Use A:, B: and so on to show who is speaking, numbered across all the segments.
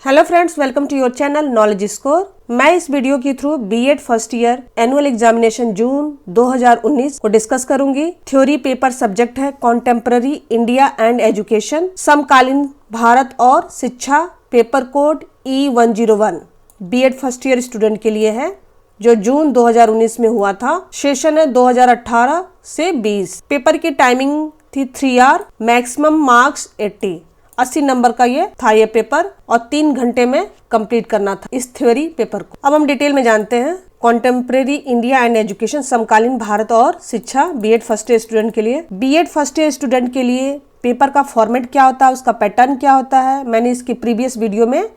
A: Hello friends, welcome to your channel knowledge score. मैं इस video के through BEd first year annual examination June 2019 को discuss करूंगी। Theory paper subject है contemporary India and education, समकालीन भारत और शिक्षा। Paper code E101 BEd first year student के लिए है, जो जून 2019 में हुआ था। सेशन है 2018 से 20। पेपर की टाइमिंग थी 3 आवर, मैक्सिमम मार्क्स 80 नंबर का ये था ये पेपर, और 3 घंटे में कंप्लीट करना था इस थ्योरी पेपर को। अब हम डिटेल में जानते हैं कॉन्टेम्परेरी इंडिया एंड एजुकेशन, समकालीन भारत और शिक्षा, बीएड फर्स्ट ईयर स्टूडेंट के लिए। बीएड फर्स्ट ईयर स्टूडेंट के लिए पेपर का फॉर्मेट क्या होता है, उसका पैटर्न क्या होता है, मैंने इसकी प्रीवियस वीडियो में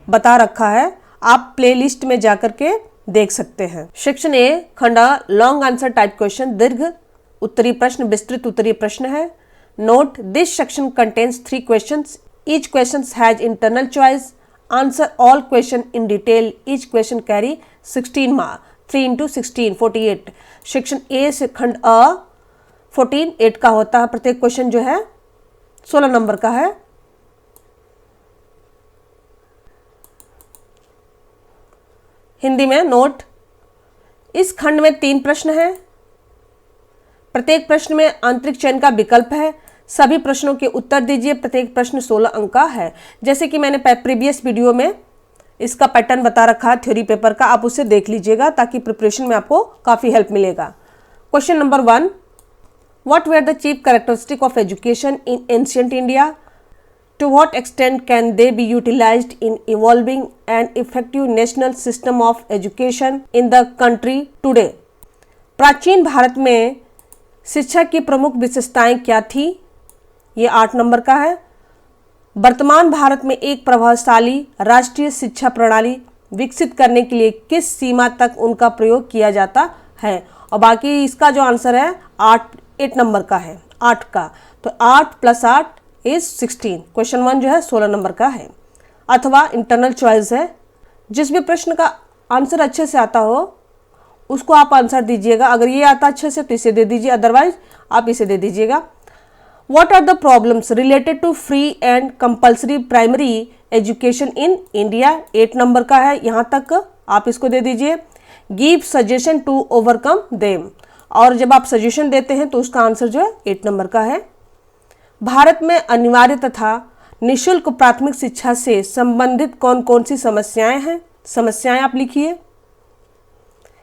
A: बता रखा है, आप प्ले लिस्ट में जाकर के देख सकते हैं। सेक्शन ए, खंड लॉन्ग आंसर टाइप क्वेश्चन, दीर्घ उत्तरीय प्रश्न, विस्तृत उत्तरीय प्रश्न है। Note, this section contains 3 questions. Each question has internal choice. Answer all question in detail. Each question carry 16 marks. 3 into 16, 48. Section A से खंड अ 8 का होता है। प्रत्येक क्वेश्चन जो है 16 नंबर का है। हिंदी में नोट, इस खंड में 3 प्रश्न हैं। प्रत्येक प्रश्न में आंतरिक चयन का विकल्प है। सभी प्रश्नों के उत्तर दीजिए। प्रत्येक प्रश्न 16 अंक का है। जैसे कि मैंने प्रीवियस वीडियो में इसका पैटर्न बता रखा है थ्योरी पेपर का, आप उसे देख लीजिएगा ताकि प्रिपरेशन में आपको काफ़ी हेल्प मिलेगा। Question number 1, what were the chief characteristic of education in ancient India? To what extent can they be utilized in evolving and effective national system of education in the country today? प्राचीन भारत में शिक्षा की प्रमुख विशेषताएं क्या थी? ये 8 number का है। वर्तमान भारत में एक प्रभावशाली राष्ट्रीय शिक्षा प्रणाली विकसित करने के लिए किस सीमा तक उनका प्रयोग किया जाता है? और बाकी इसका जो आंसर है 8 नंबर का है, 8 का। तो 8 + 8 इज 16। क्वेश्चन 1 जो है 16 नंबर का है, अथवा इंटरनल चॉइस है। जिस भी प्रश्न का आंसर अच्छे से आता हो उसको आप आंसर दीजिएगा। अगर ये आता अच्छे से तो इसे दे दीजिए, अदरवाइज आप इसे दे दीजिएगा। What are the problems related to free and compulsory primary education in India? 8 number का है, यहाँ तक आप इसको दे दीजिए। Give suggestion to overcome them, और जब आप सजेशन देते हैं तो उसका आंसर जो है 8 नंबर का है। भारत में अनिवार्य तथा निःशुल्क प्राथमिक शिक्षा से संबंधित कौन कौन सी समस्याएं हैं? समस्याएं आप लिखिए,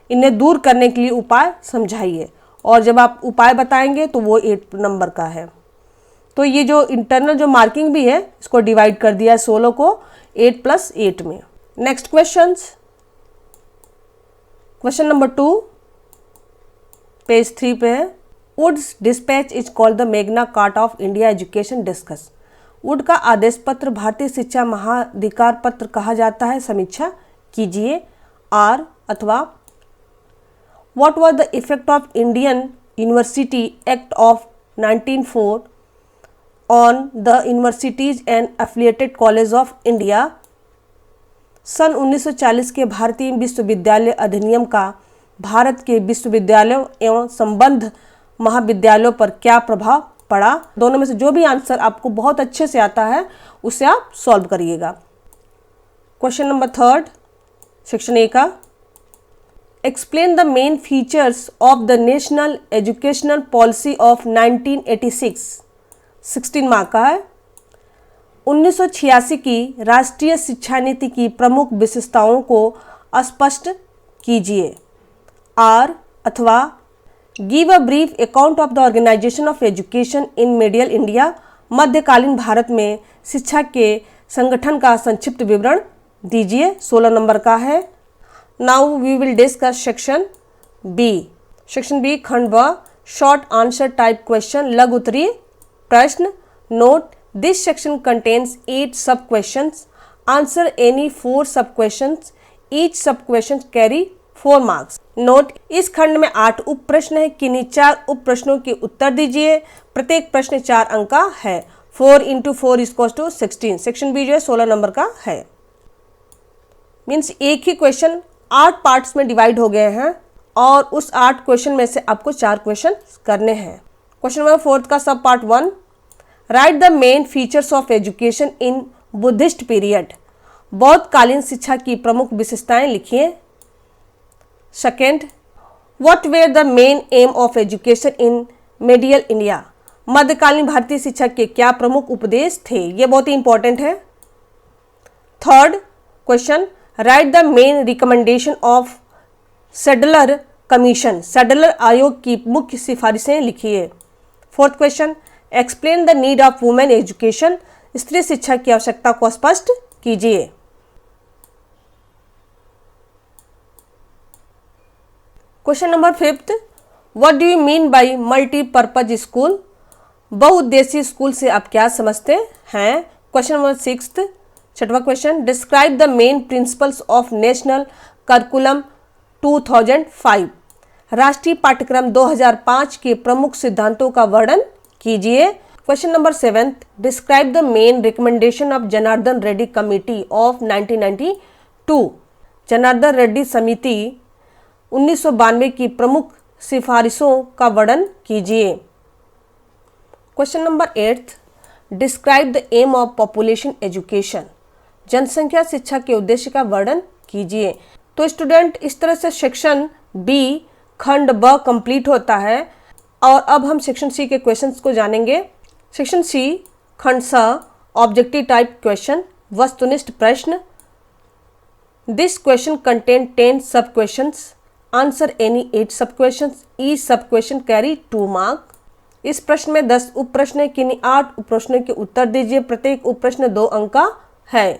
A: इन्हें दूर करने के लिए उपाय समझाइए, और जब आप उपाय बताएंगे तो वो 8 नंबर का है। तो ये जो इंटरनल जो मार्किंग भी है, इसको डिवाइड कर दिया है 16 को 8 + 8 में। नेक्स्ट क्वेश्चन नंबर 2, पेज 3 पे है। Wood's dispatch is called the Magna Carta of India education, discuss. Wood का आदेश पत्र भारतीय शिक्षा महाधिकार पत्र कहा जाता है, समीक्षा कीजिए। आर, अथवा what was the effect of Indian university act of 1904 on the universities and affiliated college of India? सन 1940 के भारतीय विश्वविद्यालय अधिनियम का भारत के विश्वविद्यालयों एवं संबद्ध महाविद्यालयों पर क्या प्रभाव पड़ा? दोनों में से जो भी आंसर आपको बहुत अच्छे से आता है उसे आप सॉल्व करिएगा। क्वेश्चन नंबर 3, सेक्शन ए का, explain the main features of the national educational policy of 1986, 16 mark का है। 1986 की राष्ट्रीय शिक्षा नीति की प्रमुख विशेषताओं को स्पष्ट कीजिए। आर, अथवा give a brief account of the organization of education in medieval India, मध्यकालीन भारत में शिक्षा के संगठन का संक्षिप्त विवरण दीजिए। 16 नंबर का है। Now we will discuss section B. Section B, खंड ब, शॉर्ट आंसर टाइप क्वेश्चन, लघु उत्तरीय प्रश्न। नोट, दिस सेक्शन कंटेन्स 8 सब क्वेश्चंस। आंसर एनी 4 सब क्वेश्चंस। ईच सब क्वेश्चन कैरी 4 मार्क्स। नोट, इस खंड में 8 उप प्रश्न है, किन्हीं 4 उप प्रश्नों के उत्तर दीजिए। प्रत्येक प्रश्न 4 अंक का है। 4 × 4 = 16। सेक्शन बी जो है 16 नंबर का है। मीन्स एक ही क्वेश्चन 8 पार्ट्स में डिवाइड हो गए हैं, और उस 8 क्वेश्चन में से आपको 4 क्वेश्चन करने हैं। क्वेश्चन नंबर 4 का sub part 1, write the main features of education in Buddhist period. बौद्धकालीन शिक्षा की प्रमुख विशेषताएं लिखिए। Second, what were the main aim of education in medieval India, मध्यकालीन भारतीय शिक्षा के क्या प्रमुख उपदेश थे, ये बहुत ही इंपॉर्टेंट है। Third question, right the main recommendation of Sadler commission, Sadler आयोग की मुख्य सिफारिशें लिखिए। Fourth question, explain the need of women education, स्त्री शिक्षा की आवश्यकता को स्पष्ट कीजिए। Question number 5, what do you mean by multipurpose school, बहुउद्देशीय स्कूल से आप क्या समझते हैं। क्वेश्चन नंबर 6, छठवां question, describe the main principles of national curriculum 2005, राष्ट्रीय पाठ्यक्रम 2005 के प्रमुख सिद्धांतों का वर्णन कीजिए। Question number 7, describe the main recommendation of Janardhan Reddy committee of 1992, Janardhan Reddy समिति 1992 की प्रमुख सिफारिशों का वर्णन कीजिए। Question number 8, describe the aim of population education, जनसंख्या शिक्षा के उद्देश्य का वर्णन कीजिए। तो स्टूडेंट, इस तरह से सेक्शन बी खंड ब कंप्लीट होता है और अब हम सेक्शन सी के क्वेश्चंस को जानेंगे। सेक्शन सी खंड स, ऑब्जेक्टिव टाइप क्वेश्चन, वस्तुनिष्ठ प्रश्न। दिस क्वेश्चन कंटेन 10 सब क्वेश्चंस, आंसर एनी 8 सब क्वेश्चंस, ईच सब क्वेश्चन कैरी 2 मार्क। इस प्रश्न में 10 उप प्रश्न है, किन्हीं 8 उप प्रश्नों के उत्तर दीजिए, प्रत्येक उप प्रश्न 2 अंक का है।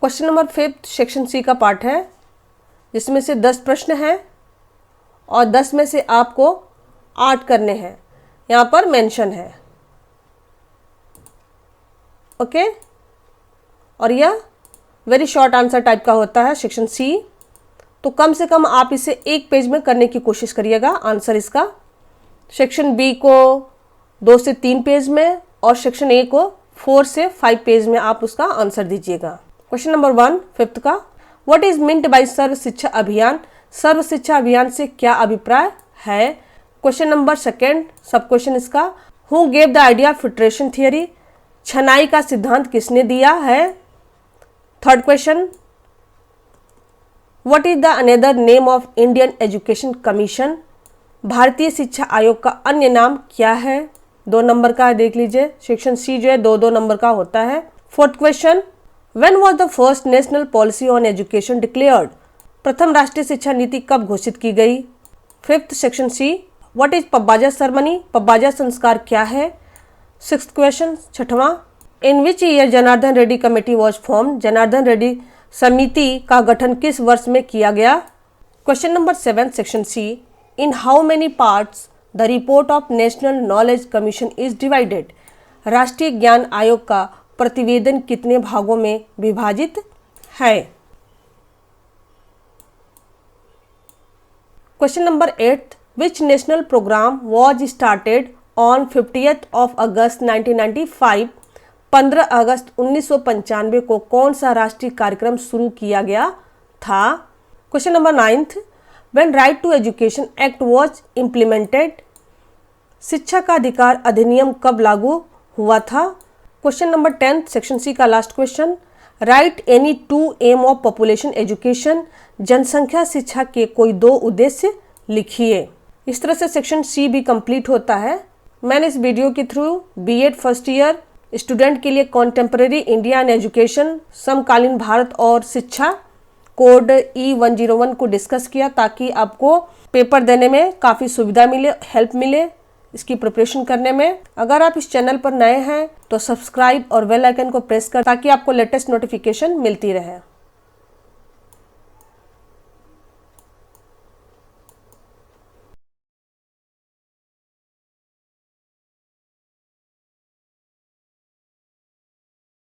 A: क्वेश्चन नंबर 5 सेक्शन सी का पार्ट है, जिसमें से 10 प्रश्न हैं और 10 में से आपको 8 करने हैं, यहाँ पर मेंशन है। ओके, और यह वेरी शॉर्ट आंसर टाइप का होता है सेक्शन सी, तो कम से कम आप इसे 1 पेज में करने की कोशिश करिएगा आंसर इसका। सेक्शन बी को 2 से 3 पेज में और सेक्शन ए को 4 से 5 पेज में आप उसका आंसर दीजिएगा। क्वेश्चन नंबर 1 5th का, व्हाट इज मिंट बाय सर्व शिक्षा अभियान, सर्व शिक्षा अभियान से क्या अभिप्राय है। क्वेश्चन नंबर 2 सब क्वेश्चन इसका, who gave the idea of filtration theory, छनाई का सिद्धांत किसने दिया है। Third question, what is the another name of Indian education commission, भारतीय शिक्षा आयोग का अन्य नाम क्या है। 2 नंबर का देख लीजिए, सेक्शन सी जो है 2-2 नंबर का होता है। Fourth question, when was the first national policy on education declared, प्रथम राष्ट्रीय शिक्षा नीति कब घोषित की गई। 5th section C, what is pabbajja ceremony, pabbajja संस्कार क्या है। 6th क्वेश्चन 6वां, in which year Janardhan Reddy committee was form, Janardhan Reddy समिति का गठन किस वर्ष में किया गया। Question number 7 section C, in how many parts the report of national knowledge commission is divided, राष्ट्रीय ज्ञान आयोग का प्रतिवेदन कितने भागों में विभाजित है। Question number 8, which national programme was started on 50th of August 1995, 15 अगस्त 1995 को कौन सा राष्ट्रीय कार्यक्रम शुरू किया गया था। Question number 9, when right to education act was implemented, शिक्षा का अधिकार अधिनियम कब लागू हुआ था। क्वेश्चन नंबर 10 सेक्शन सी का last question, write any 2 aim of population education, जनसंख्या शिक्षा के कोई 2 उद्देश्य लिखिए। इस तरह से सेक्शन सी भी कंप्लीट होता है। मैंने इस वीडियो के through BEd first year student के लिए कॉन्टेम्परेरी इंडिया एंड एजुकेशन, समकालीन भारत और शिक्षा कोड E101 को डिस्कस किया, ताकि आपको पेपर देने में काफ़ी सुविधा मिले, हेल्प मिले इसकी प्रिपरेशन करने में। अगर आप इस चैनल पर नए हैं तो सब्सक्राइब और बेल आइकन को प्रेस कर, ताकि आपको लेटेस्ट नोटिफिकेशन मिलती रहे।